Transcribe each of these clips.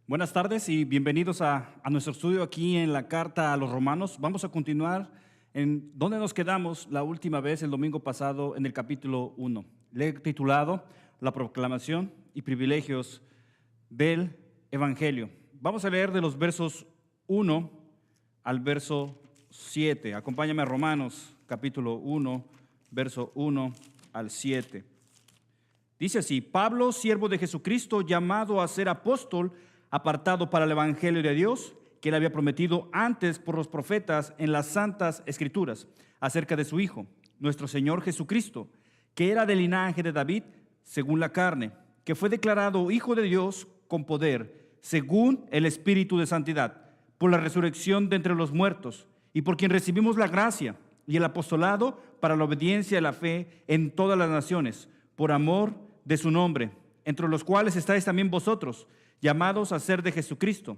Buenas tardes y bienvenidos a nuestro estudio aquí en la carta a los Romanos. Vamos a continuar en donde nos quedamos la última vez, el domingo pasado, en el capítulo 1. Le he titulado La proclamación y privilegios del Evangelio. Vamos a leer de los versos 1 al verso 7. Acompáñame a Romanos, capítulo 1, verso 1 al 7. Dice así: Pablo, siervo de Jesucristo, llamado a ser apóstol, apartado para el Evangelio de Dios, que él había prometido antes por los profetas en las santas Escrituras, acerca de su Hijo, nuestro Señor Jesucristo, que era del linaje de David, según la carne, que fue declarado Hijo de Dios con poder, según el Espíritu de santidad, por la resurrección de entre los muertos, y por quien recibimos la gracia y el apostolado para la obediencia y la fe en todas las naciones, por amor de su nombre, entre los cuales estáis también vosotros, llamados a ser de Jesucristo.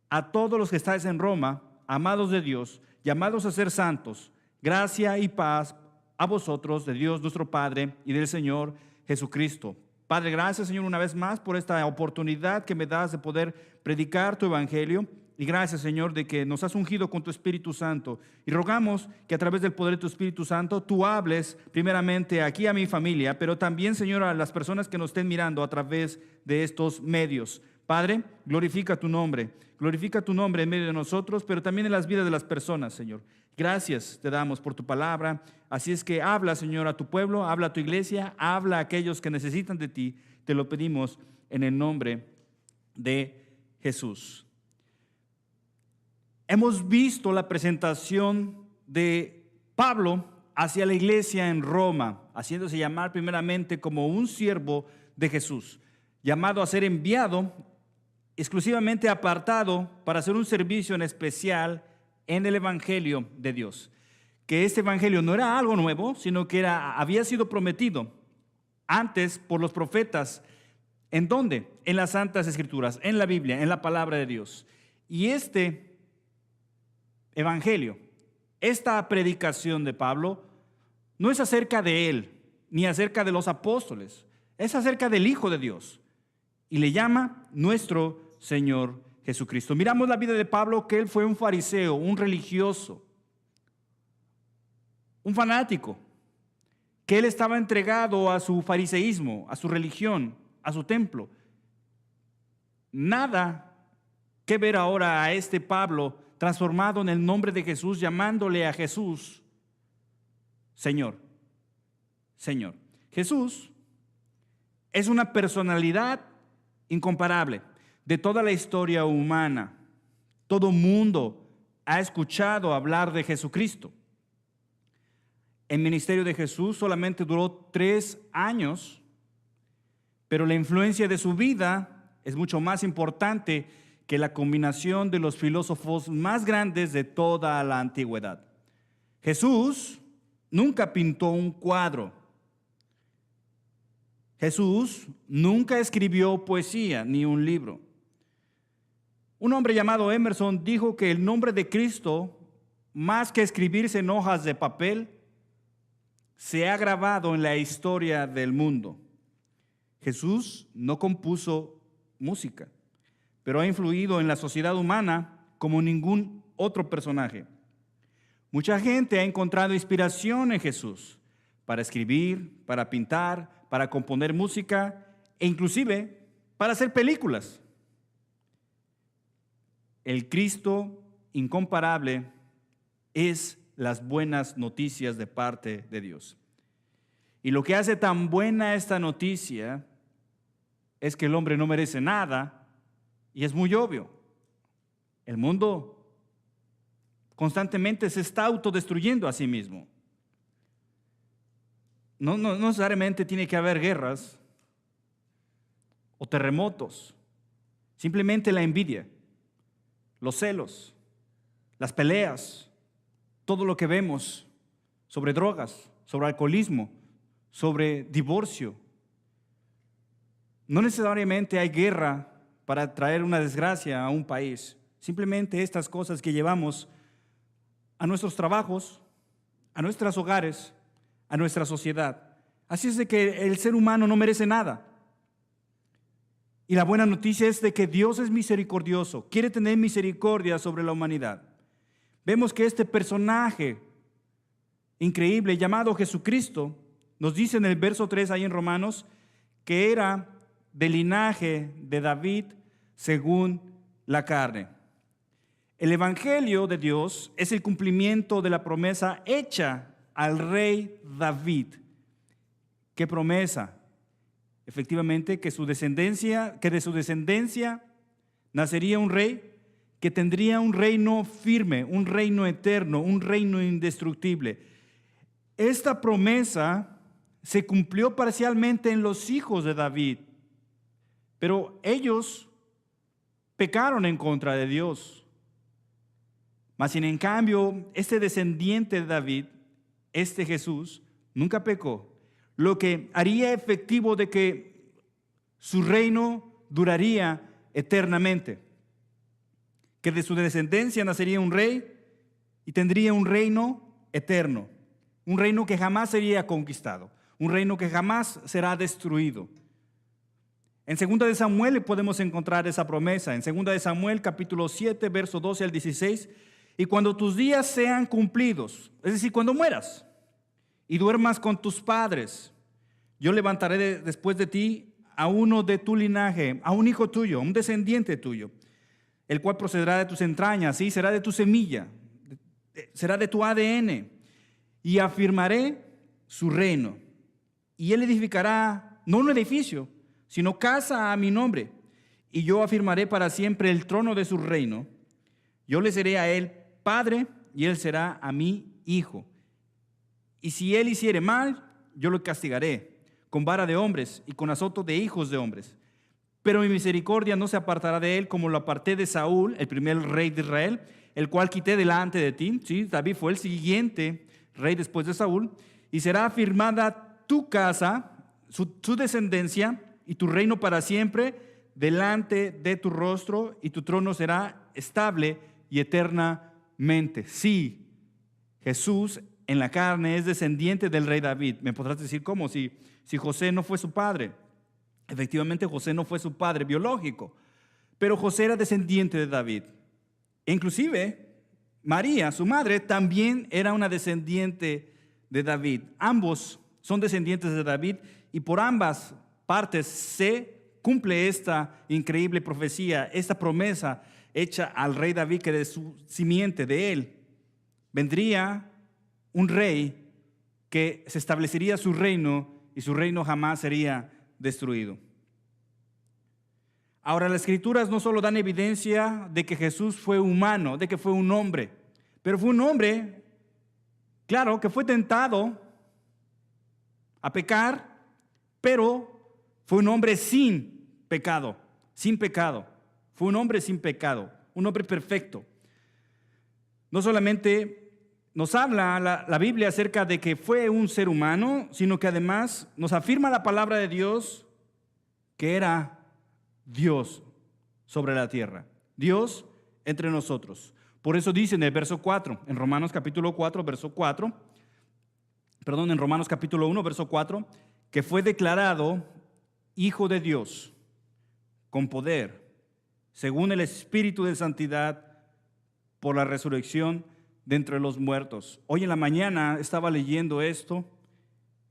A todos los que estáis en Roma, amados de Dios, llamados a ser santos, gracia y paz a vosotros, de Dios nuestro Padre y del Señor Jesucristo. Padre, gracias, Señor, una vez más por esta oportunidad que me das de poder predicar tu evangelio. Y gracias, Señor, de que nos has ungido con tu Espíritu Santo. Y rogamos que a través del poder de tu Espíritu Santo tú hables primeramente aquí a mi familia, pero también, Señor, a las personas que nos estén mirando a través de estos medios. Padre, glorifica tu nombre en medio de nosotros, pero también en las vidas de las personas, Señor. Gracias te damos por tu palabra. Así es que habla, Señor, a tu pueblo, habla a tu iglesia, habla a aquellos que necesitan de ti. Te lo pedimos en el nombre de Jesús. Hemos visto la presentación de Pablo hacia la iglesia en Roma, haciéndose llamar primeramente como un siervo de Jesús, llamado a ser enviado, exclusivamente apartado para hacer un servicio en especial en el Evangelio de Dios. Que este Evangelio no era algo nuevo, sino que había sido prometido antes por los profetas. ¿En dónde? En las Santas Escrituras, en la Biblia, en la palabra de Dios. Y este Evangelio, esta predicación de Pablo, no es acerca de él, ni acerca de los apóstoles, es acerca del Hijo de Dios. Y le llama nuestro Señor Jesucristo. Miramos la vida de Pablo, que él fue un fariseo, un religioso, un fanático, que él estaba entregado a su fariseísmo, a su religión, a su templo. Nada que ver ahora a este Pablo transformado en el nombre de Jesús, llamándole a Jesús Señor. Señor. Jesús es una personalidad incomparable de toda la historia humana. Todo mundo ha escuchado hablar de Jesucristo. El ministerio de Jesús solamente duró 3 años, pero la influencia de su vida es mucho más importante que la combinación de los filósofos más grandes de toda la antigüedad. Jesús nunca pintó un cuadro. Jesús nunca escribió poesía ni un libro. Un hombre llamado Emerson dijo que el nombre de Cristo, más que escribirse en hojas de papel, se ha grabado en la historia del mundo. Jesús no compuso música, pero ha influido en la sociedad humana como ningún otro personaje. Mucha gente ha encontrado inspiración en Jesús para escribir, para pintar, para componer música e inclusive para hacer películas. El Cristo incomparable es las buenas noticias de parte de Dios. Y lo que hace tan buena esta noticia es que el hombre no merece nada, y es muy obvio. El mundo constantemente se está autodestruyendo a sí mismo. No necesariamente tiene que haber guerras o terremotos. Simplemente la envidia, los celos, las peleas, todo lo que vemos sobre drogas, sobre alcoholismo, sobre divorcio. No necesariamente hay guerra para traer una desgracia a un país. Simplemente estas cosas que llevamos a nuestros trabajos, a nuestros hogares, a nuestra sociedad. Así es de que el ser humano no merece nada. Y la buena noticia es de que Dios es misericordioso, quiere tener misericordia sobre la humanidad. Vemos que este personaje increíble llamado Jesucristo nos dice en el verso 3 ahí en Romanos que era del linaje de David según la carne. El evangelio de Dios es el cumplimiento de la promesa hecha al rey David. ¿Qué promesa? Efectivamente, que de su descendencia nacería un rey que tendría un reino firme, un reino eterno, un reino indestructible. Esta promesa se cumplió parcialmente en los hijos de David, pero ellos pecaron en contra de Dios. Mas sin en cambio, este descendiente de David, este Jesús, nunca pecó, lo que haría efectivo de que su reino duraría eternamente, que de su descendencia nacería un rey y tendría un reino eterno, un reino que jamás sería conquistado, un reino que jamás será destruido. En 2 de Samuel podemos encontrar esa promesa, en 2 de Samuel capítulo 7, verso 12 al 16, y cuando tus días sean cumplidos, es decir, cuando mueras y duermas con tus padres, yo levantaré después de ti a uno de tu linaje, a un hijo tuyo, a un descendiente tuyo, el cual procederá de tus entrañas, ¿sí? Será de tu semilla, será de tu ADN, y afirmaré su reino. Y él edificará, no un edificio, sino casa a mi nombre, y yo afirmaré para siempre el trono de su reino. Yo le seré a él padre, y él será a mí hijo. Y si él hiciere mal, yo lo castigaré con vara de hombres y con azoto de hijos de hombres. Pero mi misericordia no se apartará de él como lo aparté de Saúl, el primer rey de Israel, el cual quité delante de ti. Sí, David fue el siguiente rey después de Saúl. Y será afirmada tu casa, su descendencia y tu reino para siempre delante de tu rostro, y tu trono será estable y eternamente. Sí, Jesús en la carne es descendiente del rey David. Me podrás decir, ¿cómo? Si José no fue su padre. Efectivamente, José no fue su padre biológico, pero José era descendiente de David. E inclusive, María, su madre, también era una descendiente de David. Ambos son descendientes de David, y por ambas partes se cumple esta increíble profecía, esta promesa hecha al rey David, que de su simiente, de él, vendría un rey que se establecería su reino, y su reino jamás sería destruido. Ahora, las escrituras no solo dan evidencia de que Jesús fue humano, de que fue un hombre, pero fue un hombre, claro, que fue tentado a pecar, pero fue un hombre sin pecado, sin pecado. Fue un hombre sin pecado, un hombre perfecto. No solamente nos habla la Biblia acerca de que fue un ser humano, sino que además nos afirma la palabra de Dios que era Dios sobre la tierra, Dios entre nosotros. Por eso dice en el verso 4, en Romanos capítulo 4, verso 4, en Romanos capítulo 1, verso 4, que fue declarado Hijo de Dios con poder, según el Espíritu de Santidad, por la resurrección de entre los muertos. Hoy en la mañana estaba leyendo esto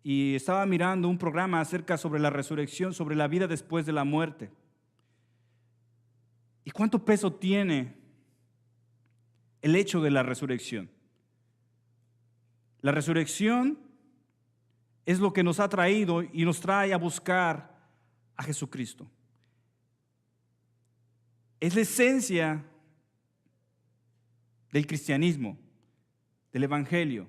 y estaba mirando un programa acerca sobre la resurrección, sobre la vida después de la muerte. ¿Y cuánto peso tiene el hecho de la resurrección? La resurrección es lo que nos ha traído y nos trae a buscar a Jesucristo. Es la esencia del cristianismo, del evangelio.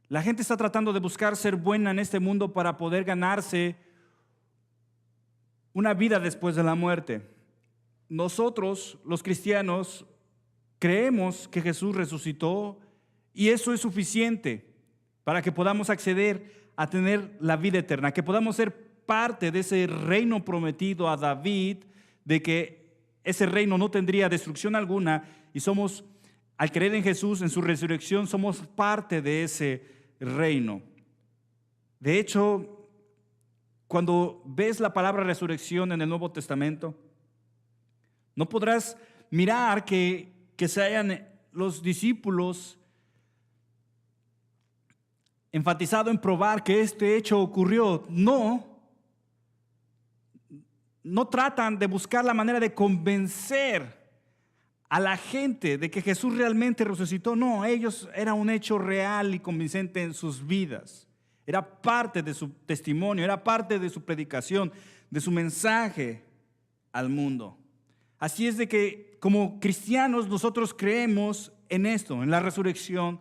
La gente está tratando de buscar ser buena en este mundo para poder ganarse una vida después de la muerte. Nosotros, los cristianos, creemos que Jesús resucitó, y eso es suficiente para que podamos acceder a tener la vida eterna, que podamos ser parte de ese reino prometido a David, de que ese reino no tendría destrucción alguna, y somos, al creer en Jesús, en su resurrección, somos parte de ese reino. De hecho, cuando ves la palabra resurrección en el Nuevo Testamento, no podrás mirar que se hayan los discípulos enfatizado en probar que este hecho ocurrió. No tratan de buscar la manera de convencer a la gente de que Jesús realmente resucitó. No, ellos era un hecho real y convincente en sus vidas. Era parte de su testimonio, era parte de su predicación, de su mensaje al mundo. Así es de que como cristianos nosotros creemos en esto, en la resurrección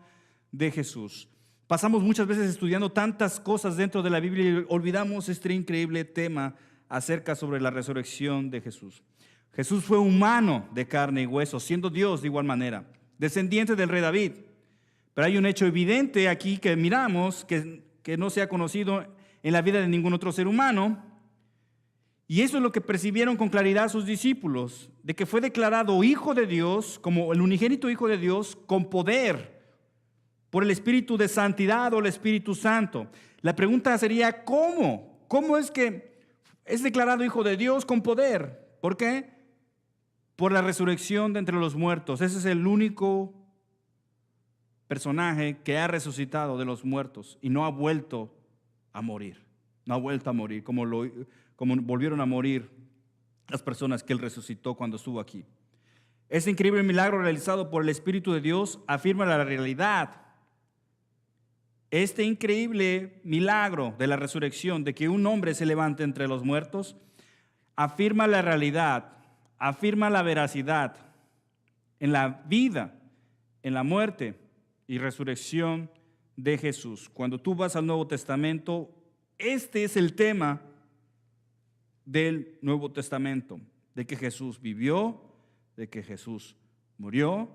de Jesús. Pasamos muchas veces estudiando tantas cosas dentro de la Biblia y olvidamos este increíble tema acerca sobre la resurrección de Jesús. Jesús fue humano de carne y hueso, siendo Dios de igual manera, descendiente del rey David. Pero hay un hecho evidente aquí que miramos que no se ha conocido en la vida de ningún otro ser humano. Y eso es lo que percibieron con claridad sus discípulos, de que fue declarado Hijo de Dios, como el unigénito Hijo de Dios, con poder, por el Espíritu de Santidad o el Espíritu Santo. La pregunta sería, ¿cómo? ¿Cómo es que es declarado Hijo de Dios con poder? ¿Por qué? Por la resurrección de entre los muertos. Ese es el único personaje que ha resucitado de los muertos y no ha vuelto a morir. No ha vuelto a morir como volvieron a morir las personas que Él resucitó cuando estuvo aquí. Este increíble milagro realizado por el Espíritu de Dios afirma la realidad. Este increíble milagro de la resurrección, de que un hombre se levante entre los muertos, afirma la realidad, afirma la veracidad en la vida, en la muerte y resurrección de Jesús. Cuando tú vas al Nuevo Testamento, este es el tema del Nuevo Testamento, de que Jesús vivió, de que Jesús murió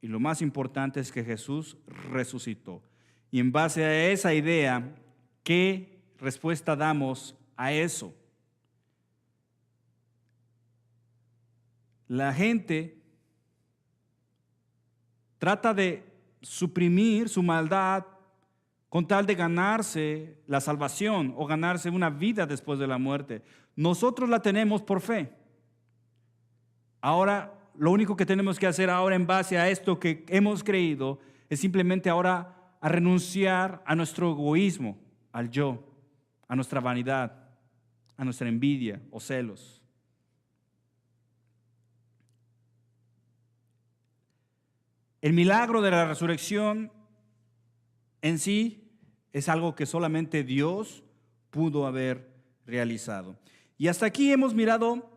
y lo más importante es que Jesús resucitó. Y en base a esa idea, ¿qué respuesta damos a eso? La gente trata de suprimir su maldad con tal de ganarse la salvación o ganarse una vida después de la muerte. Nosotros la tenemos por fe. Ahora, lo único que tenemos que hacer ahora en base a esto que hemos creído es simplemente ahora a renunciar a nuestro egoísmo, al yo, a nuestra vanidad, a nuestra envidia o celos. El milagro de la resurrección en sí es algo que solamente Dios pudo haber realizado. Y hasta aquí hemos mirado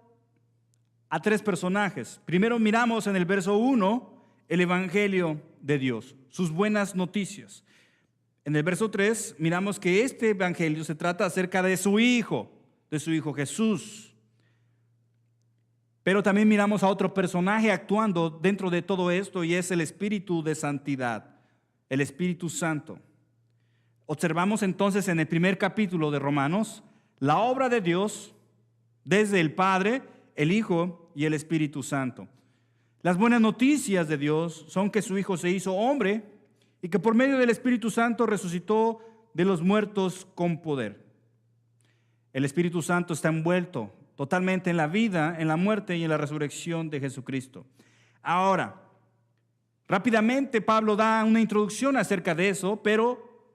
a tres personajes. Primero miramos en el verso 1 el Evangelio de Dios, sus buenas noticias. En el verso 3 miramos que este Evangelio se trata acerca de su Hijo Jesús. Pero también miramos a otro personaje actuando dentro de todo esto y es el Espíritu de Santidad, el Espíritu Santo. Observamos entonces en el primer capítulo de Romanos la obra de Dios desde el Padre, el Hijo y el Espíritu Santo. Las buenas noticias de Dios son que su Hijo se hizo hombre y que por medio del Espíritu Santo resucitó de los muertos con poder. El Espíritu Santo está envuelto totalmente en la vida, en la muerte y en la resurrección de Jesucristo. Ahora, rápidamente Pablo da una introducción acerca de eso, pero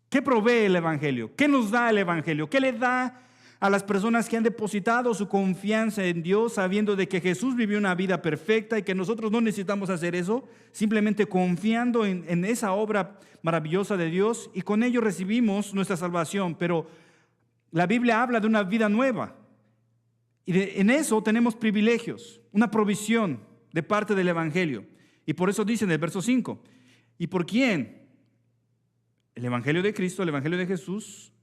¿qué provee el Evangelio? ¿Qué nos da el Evangelio? ¿Qué le da a las personas que han depositado su confianza en Dios, sabiendo de que Jesús vivió una vida perfecta y que nosotros no necesitamos hacer eso, simplemente confiando en esa obra maravillosa de Dios y con ello recibimos nuestra salvación? Pero la Biblia habla de una vida nueva y en eso tenemos privilegios, una provisión de parte del Evangelio. Y por eso dice en el verso 5, ¿y por quién? El Evangelio de Cristo, el Evangelio de Jesús,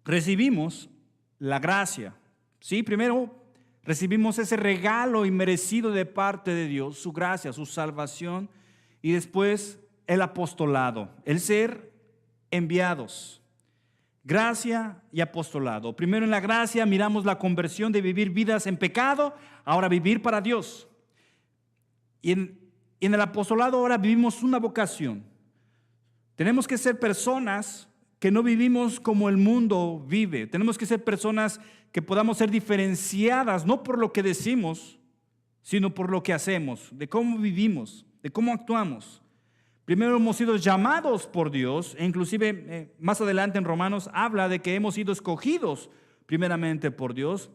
recibimos la gracia. Sí, primero recibimos ese regalo inmerecido de parte de Dios, su gracia, su salvación, y después el apostolado, el ser enviados. Gracia y apostolado. Primero en la gracia miramos la conversión de vivir vidas en pecado, ahora vivir para Dios. Y en el apostolado ahora vivimos una vocación. Tenemos que ser personas que no vivimos como el mundo vive. Tenemos que ser personas que podamos ser diferenciadas, no por lo que decimos, sino por lo que hacemos, de cómo vivimos, de cómo actuamos. Primero hemos sido llamados por Dios, e inclusive más adelante en Romanos habla de que hemos sido escogidos primeramente por Dios,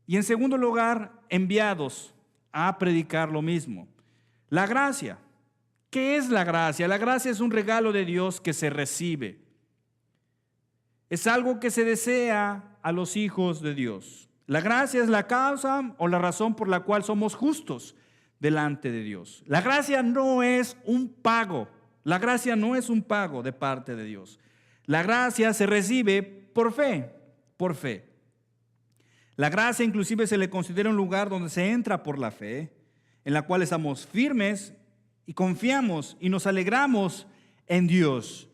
y en segundo lugar enviados a predicar lo mismo. La gracia. ¿Qué es la gracia? La gracia es un regalo de Dios que se recibe. Es algo que se desea a los hijos de Dios. La gracia es la causa o la razón por la cual somos justos delante de Dios. La gracia no es un pago. La gracia no es un pago de parte de Dios. La gracia se recibe por fe, por fe. La gracia inclusive se le considera un lugar donde se entra por la fe, en la cual estamos firmes y confiamos y nos alegramos en Dios.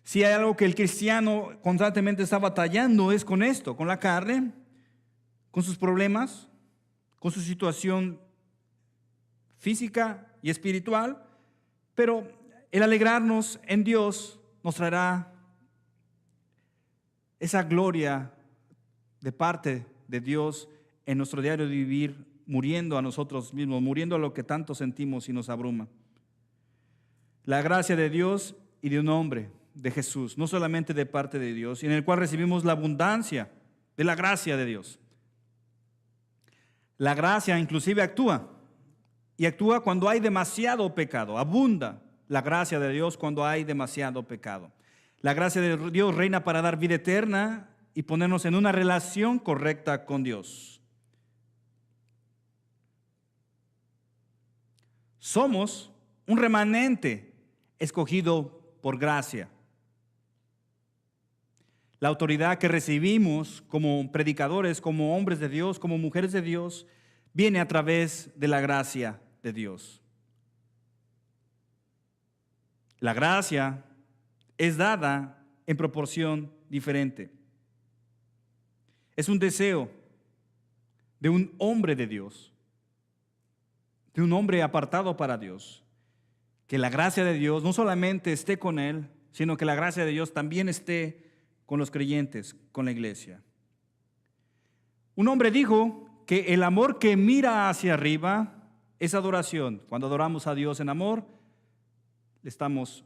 Si hay algo que el cristiano constantemente está batallando es con esto, con la carne, con sus problemas, con su situación física y espiritual, pero el alegrarnos en Dios nos traerá esa gloria de parte de Dios en nuestro diario vivir, muriendo a nosotros mismos, muriendo a lo que tanto sentimos y nos abruma. La gracia de Dios y de un hombre, de Jesús, no solamente de parte de Dios, y en el cual recibimos la abundancia de la gracia de Dios. La gracia inclusive actúa, y actúa cuando hay demasiado pecado. Abunda la gracia de Dios cuando hay demasiado pecado. La gracia de Dios reina para dar vida eterna y ponernos en una relación correcta con Dios. Somos un remanente escogido por gracia. La autoridad que recibimos como predicadores, como hombres de Dios, como mujeres de Dios, viene a través de la gracia de Dios. La gracia es dada en proporción diferente. Es un deseo de un hombre de Dios, de un hombre apartado para Dios, que la gracia de Dios no solamente esté con él, sino que la gracia de Dios también esté con los creyentes, con la iglesia. Un hombre dijo que el amor que mira hacia arriba es adoración. Cuando adoramos a Dios en amor, le estamos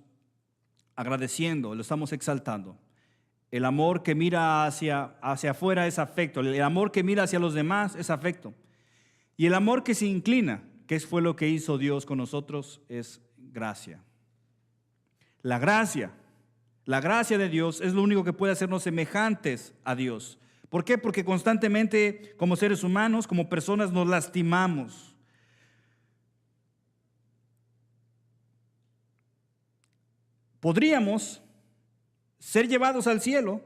agradeciendo, lo estamos exaltando. El amor que mira hacia afuera es afecto. El amor que mira hacia los demás es afecto. Y el amor que se inclina, que fue lo que hizo Dios con nosotros, es gracia. La gracia de Dios es lo único que puede hacernos semejantes a Dios. ¿Por qué? Porque constantemente como seres humanos, como personas nos lastimamos. Podríamos ser llevados al cielo,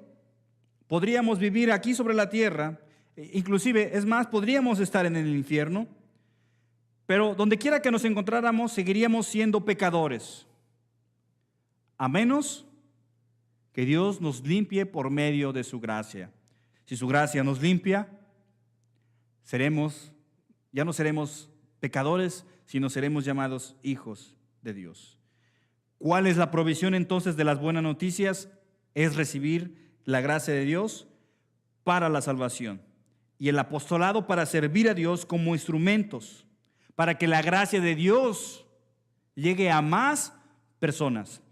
podríamos vivir aquí sobre la tierra, inclusive, es más, podríamos estar en el infierno, pero donde quiera que nos encontráramos, seguiríamos siendo pecadores, a menos que Dios nos limpie por medio de su gracia. Si su gracia nos limpia, ya no seremos pecadores, sino seremos llamados hijos de Dios. ¿Cuál es la provisión entonces de las buenas noticias? Es recibir la gracia de Dios para la salvación y el apostolado para servir a Dios como instrumentos, para que la gracia de Dios llegue a más personas.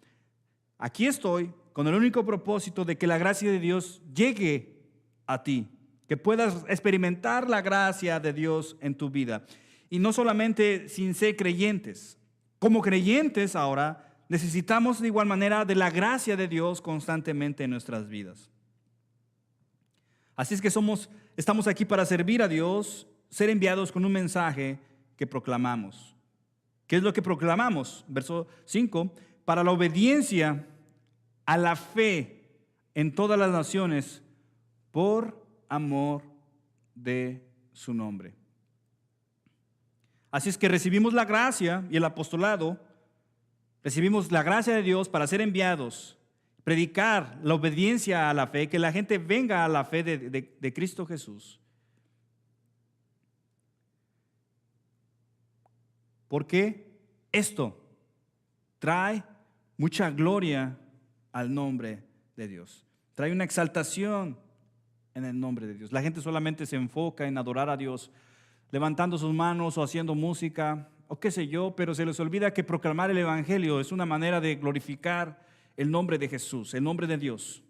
Aquí estoy con el único propósito de que la gracia de Dios llegue a ti, que puedas experimentar la gracia de Dios en tu vida. Y no solamente sin ser creyentes. Como creyentes ahora necesitamos de igual manera de la gracia de Dios constantemente en nuestras vidas. Así es que estamos aquí para servir a Dios, ser enviados con un mensaje que proclamamos. ¿Qué es lo que proclamamos? Verso 5, para la obediencia a la fe en todas las naciones por amor de su nombre. Así es que recibimos la gracia y el apostolado, recibimos la gracia de Dios para ser enviados, predicar la obediencia a la fe, que la gente venga a la fe de Cristo Jesús. Porque esto trae mucha gloria al nombre de Dios. Trae una exaltación en el nombre de Dios. La gente solamente se enfoca en adorar a Dios, levantando sus manos o haciendo música o qué sé yo, pero se les olvida que proclamar el evangelio es una manera de glorificar el nombre de Jesús, el nombre de Dios.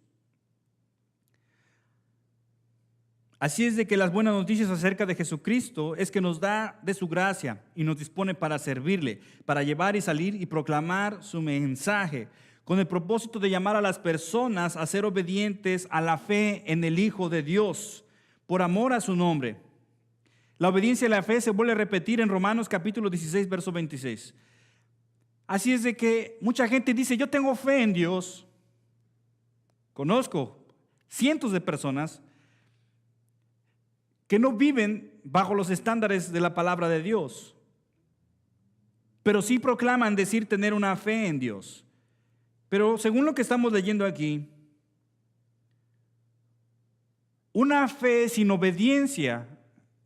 Así es de que las buenas noticias acerca de Jesucristo es que nos da de su gracia y nos dispone para servirle, para llevar y salir y proclamar su mensaje, con el propósito de llamar a las personas a ser obedientes a la fe en el Hijo de Dios, por amor a su nombre. La obediencia y la fe se vuelve a repetir en Romanos capítulo 16, verso 26. Así es de que mucha gente dice, yo tengo fe en Dios. Conozco cientos de personas que no viven bajo los estándares de la palabra de Dios, pero sí proclaman decir tener una fe en Dios. Pero según lo que estamos leyendo aquí, una fe sin obediencia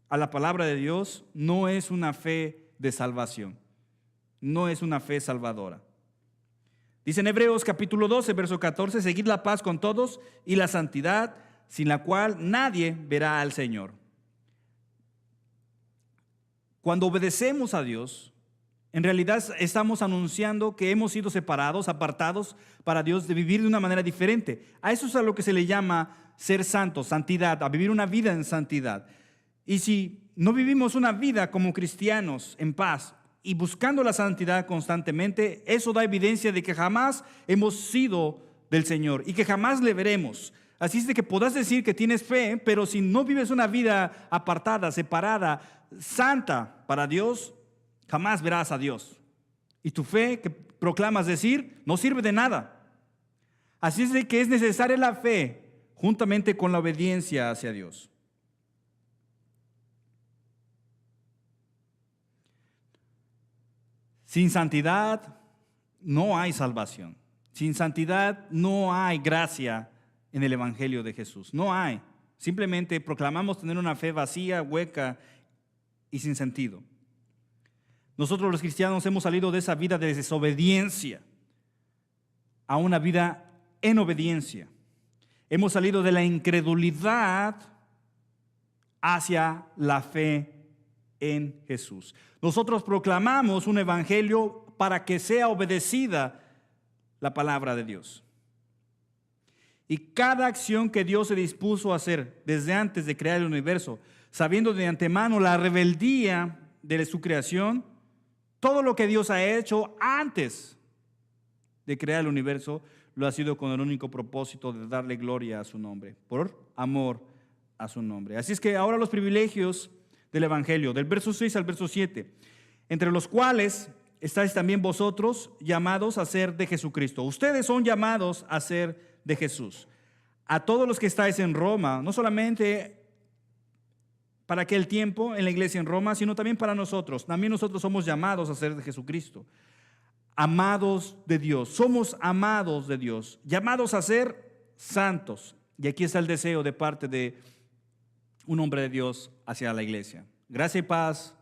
a la palabra de Dios no es una fe de salvación, no es una fe salvadora. Dice en Hebreos capítulo 12, verso 14, seguid la paz con todos y la santidad, sin la cual nadie verá al Señor. Cuando obedecemos a Dios, en realidad estamos anunciando que hemos sido separados, apartados para Dios, de vivir de una manera diferente. A eso es a lo que se le llama ser santos, santidad, a vivir una vida en santidad. Y si no vivimos una vida como cristianos en paz y buscando la santidad constantemente, eso da evidencia de que jamás hemos sido del Señor y que jamás le veremos. Así es de que podrás decir que tienes fe, pero si no vives una vida apartada, separada, santa para Dios, jamás verás a Dios. Y tu fe que proclamas decir no sirve de nada. Así es de que es necesaria la fe juntamente con la obediencia hacia Dios. Sin santidad no hay salvación. Sin santidad no hay gracia en el Evangelio de Jesús. No hay. Simplemente proclamamos tener una fe vacía, hueca y sin sentido. Nosotros los cristianos hemos salido de esa vida de desobediencia a una vida en obediencia. Hemos salido de la incredulidad hacia la fe en Jesús. Nosotros proclamamos un evangelio para que sea obedecida la palabra de Dios. Y cada acción que Dios se dispuso a hacer desde antes de crear el universo, sabiendo de antemano la rebeldía de su creación, todo lo que Dios ha hecho antes de crear el universo, lo ha sido con el único propósito de darle gloria a su nombre, por amor a su nombre. Así es que ahora los privilegios del Evangelio, del verso 6 al verso 7, entre los cuales estáis también vosotros llamados a ser de Jesucristo. Ustedes son llamados a ser de Jesús. A todos los que estáis en Roma, no solamente para aquel tiempo en la iglesia en Roma, sino también para nosotros. También nosotros somos llamados a ser de Jesucristo. Amados de Dios, somos amados de Dios, llamados a ser santos. Y aquí está el deseo de parte de un hombre de Dios hacia la iglesia. Gracia y paz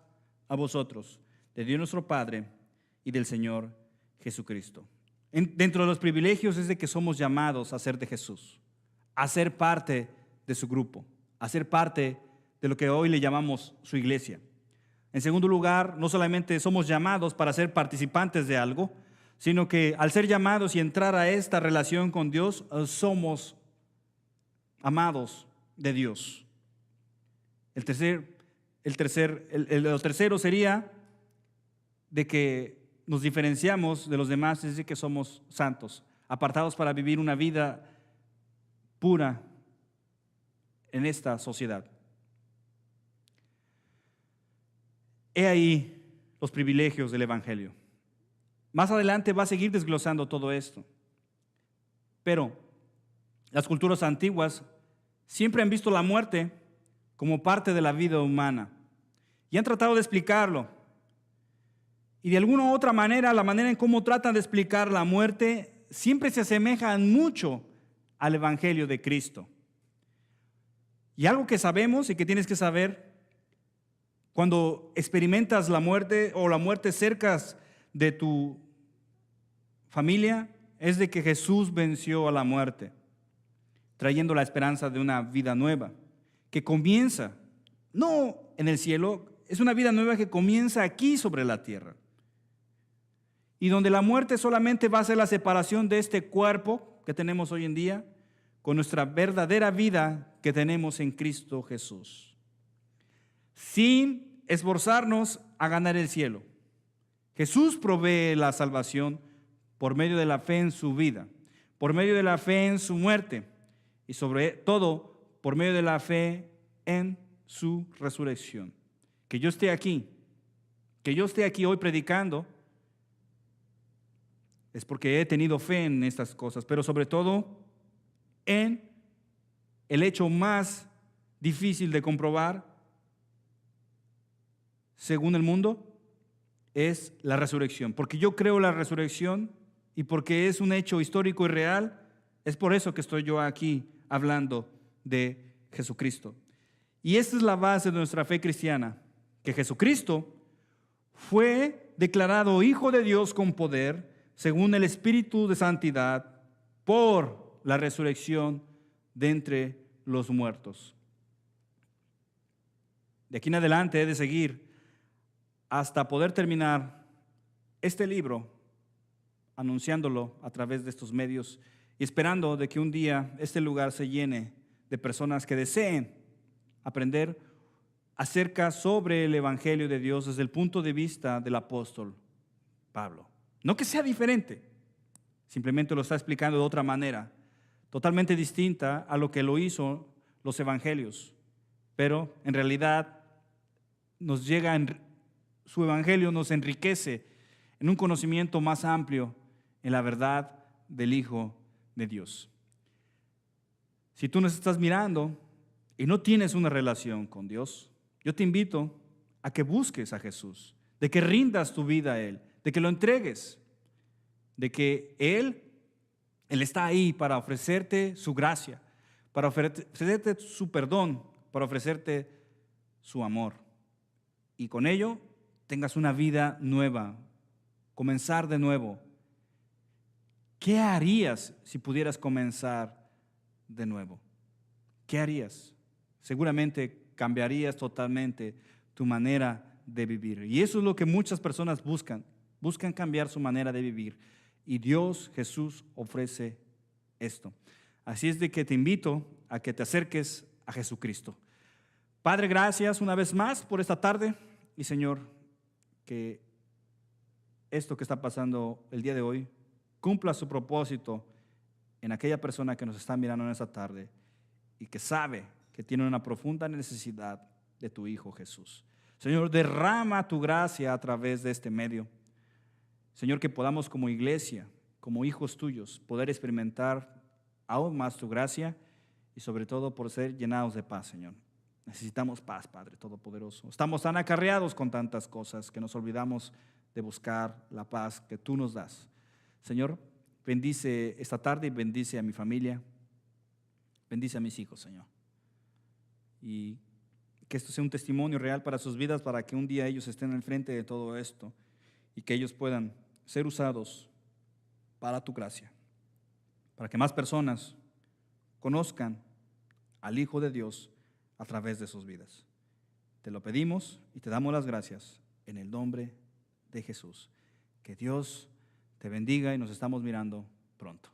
a vosotros, de Dios nuestro Padre y del Señor Jesucristo. Dentro de los privilegios es de que somos llamados a ser de Jesús, a ser parte de su grupo, a ser parte de lo que hoy le llamamos su iglesia. En segundo lugar, no solamente somos llamados para ser participantes de algo, sino que al ser llamados y entrar a esta relación con Dios, somos amados de Dios. Lo tercero sería de que nos diferenciamos de los demás, es decir, que somos santos, apartados para vivir una vida pura en esta sociedad. He ahí los privilegios del Evangelio. Más adelante va a seguir desglosando todo esto. Pero las culturas antiguas siempre han visto la muerte como parte de la vida humana y han tratado de explicarlo. Y de alguna u otra manera, la manera en cómo tratan de explicar la muerte siempre se asemejan mucho al Evangelio de Cristo. Y algo que sabemos y que tienes que saber, cuando experimentas la muerte o la muerte cerca de tu familia, es de que Jesús venció a la muerte. trayendo la esperanza de una vida nueva, que comienza, no en el cielo, es una vida nueva que comienza aquí sobre la tierra. Y donde la muerte solamente va a ser la separación de este cuerpo que tenemos hoy en día con nuestra verdadera vida que tenemos en Cristo Jesús. Sin esforzarnos a ganar el cielo. Jesús provee la salvación por medio de la fe en su vida, por medio de la fe en su muerte y sobre todo por medio de la fe en su resurrección. Que yo esté aquí hoy predicando, es porque he tenido fe en estas cosas, pero sobre todo en el hecho más difícil de comprobar, según el mundo, es la resurrección. Porque yo creo la resurrección y porque es un hecho histórico y real, es por eso que estoy yo aquí hablando de Jesucristo. Y esta es la base de nuestra fe cristiana, que Jesucristo fue declarado Hijo de Dios con poder, según el Espíritu de Santidad, por la resurrección de entre los muertos. De aquí en adelante he de seguir hasta poder terminar este libro, anunciándolo a través de estos medios y esperando de que un día este lugar se llene de personas que deseen aprender acerca sobre el Evangelio de Dios desde el punto de vista del apóstol Pablo. No que sea diferente, simplemente lo está explicando de otra manera, totalmente distinta a lo que lo hizo los evangelios, pero en realidad nos llega, su evangelio nos enriquece en un conocimiento más amplio en la verdad del Hijo de Dios. Si tú nos estás mirando y no tienes una relación con Dios, yo te invito a que busques a Jesús, de que rindas tu vida a Él, de que lo entregues, de que Él está ahí para ofrecerte su gracia, para ofrecerte su perdón, para ofrecerte su amor. Y con ello tengas una vida nueva, comenzar de nuevo. ¿Qué harías si pudieras comenzar de nuevo? ¿Qué harías? Seguramente cambiarías totalmente tu manera de vivir. Y eso es lo que muchas personas buscan cambiar su manera de vivir. Y Dios, Jesús, ofrece esto. Así es de que te invito a que te acerques a Jesucristo. Padre, gracias una vez más por esta tarde. Y Señor, que esto que está pasando el día de hoy cumpla su propósito en aquella persona que nos está mirando en esta tarde y que sabe que tiene una profunda necesidad de tu Hijo Jesús. Señor, derrama tu gracia a través de este medio. Señor, que podamos como iglesia, como hijos tuyos, poder experimentar aún más tu gracia y sobre todo por ser llenados de paz, Señor. Necesitamos paz, Padre Todopoderoso. Estamos tan acarreados con tantas cosas que nos olvidamos de buscar la paz que tú nos das. Señor, bendice esta tarde y bendice a mi familia. Bendice a mis hijos, Señor. Y que esto sea un testimonio real para sus vidas, para que un día ellos estén al frente de todo esto y que ellos puedan ser usados para tu gracia, para que más personas conozcan al Hijo de Dios a través de sus vidas. Te lo pedimos y te damos las gracias en el nombre de Jesús. Que Dios te bendiga y nos estamos mirando pronto.